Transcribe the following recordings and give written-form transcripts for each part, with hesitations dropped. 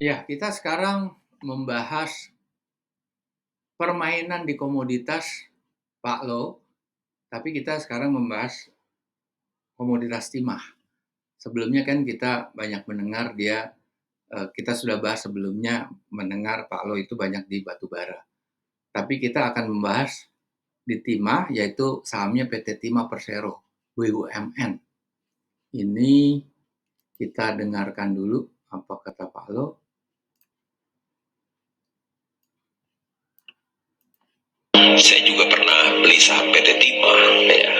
Ya, kita sekarang membahas permainan di komoditas Pak Lo, tapi kita sekarang membahas komoditas timah. Sebelumnya kan kita banyak mendengar kita sudah bahas sebelumnya mendengar Pak Lo itu banyak di batubara. Tapi kita akan membahas di timah yaitu sahamnya PT Timah Persero, BUMN. Ini kita dengarkan dulu apa kata Pak Lo. Saya juga pernah beli saham PT Timah ya.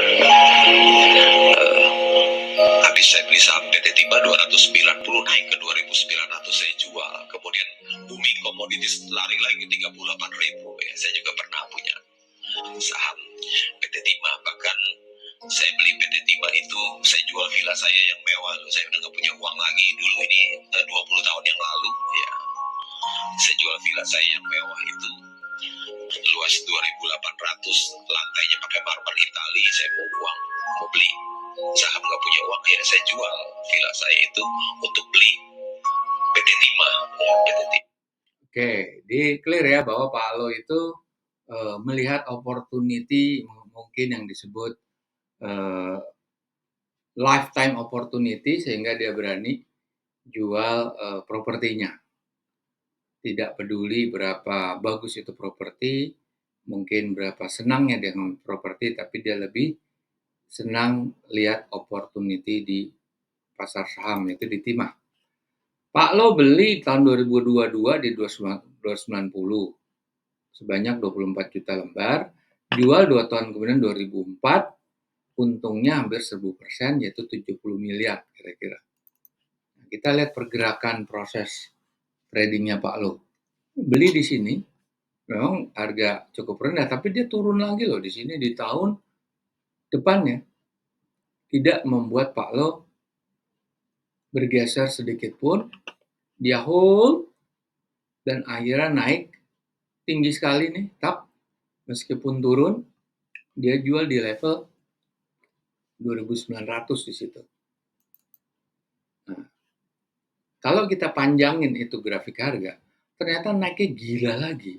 Habis saya beli saham PT Timah 290 naik ke 2.900 saya jual. Kemudian booming komoditis lari lagi 38.000 ya. Saya juga pernah punya saham PT Timah, bahkan saya beli PT Timah itu saya jual villa saya yang mewah. Saya udah gak punya uang lagi dulu, ini 20 tahun yang lalu ya. Saya jual villa saya yang mewah itu luas 2.800, lantainya pakai marmer Itali. Saya mau beli saham, nggak punya uang, akhirnya saya jual villa saya itu untuk beli PT Timah. Oke, di clear ya bahwa Pak Lo itu melihat opportunity mungkin yang disebut uh, lifetime opportunity sehingga dia berani jual propertinya. Tidak peduli berapa bagus itu properti, mungkin berapa senangnya dengan properti, tapi dia lebih senang lihat opportunity di pasar saham, itu di timah. Pak Lo beli tahun 2022 di 290 sebanyak 24 juta lembar, jual 2 tahun kemudian 2004, untungnya hampir 1000%, yaitu 70 miliar kira-kira. Nah, kita lihat pergerakan proses tradingnya Pak Lo. Beli di sini, memang harga cukup rendah, tapi dia turun lagi loh di sini di tahun depannya. Tidak membuat Pak Lo bergeser sedikit pun, dia hold dan akhirnya naik tinggi sekali nih, meskipun turun, dia jual di level 2.900 di situ. Nah, kalau kita panjangin itu grafik harga, ternyata naiknya gila lagi.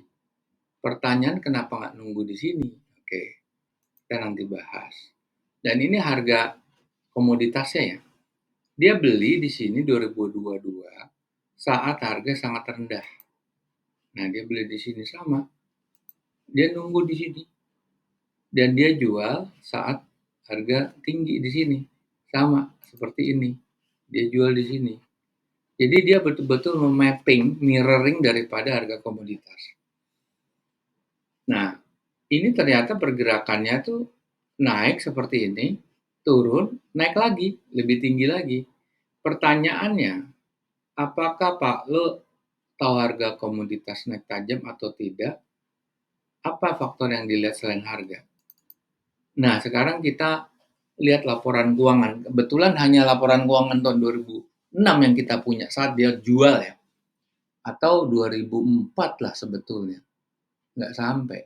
Pertanyaan kenapa nggak nunggu di sini? Oke, kita nanti bahas. Dan ini harga komoditasnya ya. Dia beli di sini 2022 saat harga sangat rendah. Nah, dia beli di sini sama. Dia nunggu di sini. Dan dia jual saat harga tinggi di sini. Sama seperti ini. Dia jual di sini. Jadi dia betul-betul memapping, mirroring daripada harga komoditas. Nah, ini ternyata pergerakannya tuh naik seperti ini, turun, naik lagi, lebih tinggi lagi. Pertanyaannya, apakah Pak Lo tahu harga komoditas naik tajam atau tidak? Apa faktor yang dilihat selain harga? Nah, sekarang kita lihat laporan keuangan. Kebetulan hanya laporan keuangan tahun 2006 yang kita punya saat dia jual ya. Atau 2004 lah sebetulnya. Nggak sampai.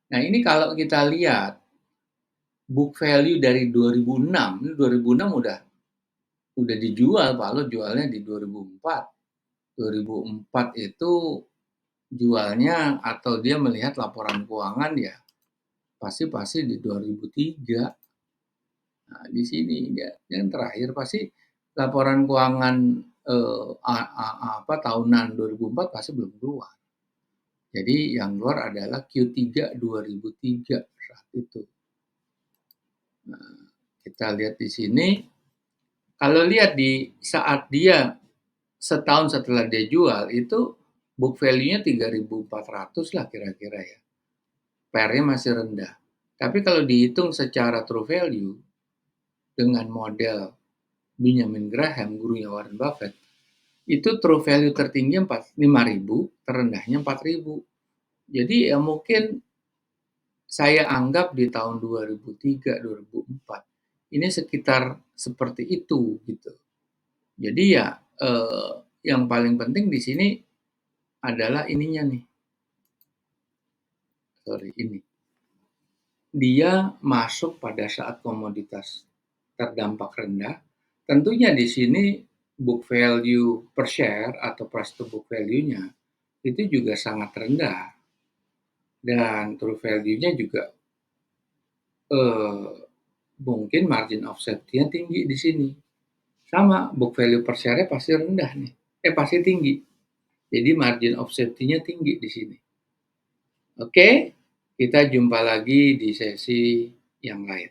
Nah, ini kalau kita lihat book value dari 2006, ini 2006 udah dijual, Pak Lo jualnya di 2004. 2004 itu jualnya atau dia melihat laporan keuangan ya pasti di 2003. Nah, di sini dia yang terakhir pasti laporan keuangan tahunan 2004 pasti belum keluar. Jadi yang keluar adalah Q3 2003 saat itu. Nah, kita lihat di sini, kalau lihat di saat dia setahun setelah dia jual itu book value-nya 3.400 lah kira-kira ya. PR-nya masih rendah. Tapi kalau dihitung secara true value dengan model Benjamin Graham, gurunya Warren Buffett, itu true value tertinggi 5.000, terendahnya 4.000. Jadi ya mungkin saya anggap di tahun 2003-2004 ini sekitar seperti itu gitu. Jadi ya yang paling penting di sini adalah ininya nih. Ini. Dia masuk pada saat komoditas terdampak rendah. Tentunya di sini book value per share atau price to book value-nya itu juga sangat rendah dan true value-nya juga mungkin margin of safety-nya tinggi di sini. Sama, book value per share-nya pasti rendah nih. Pasti tinggi. Jadi margin of safety-nya tinggi di sini. Oke, kita jumpa lagi di sesi yang lain.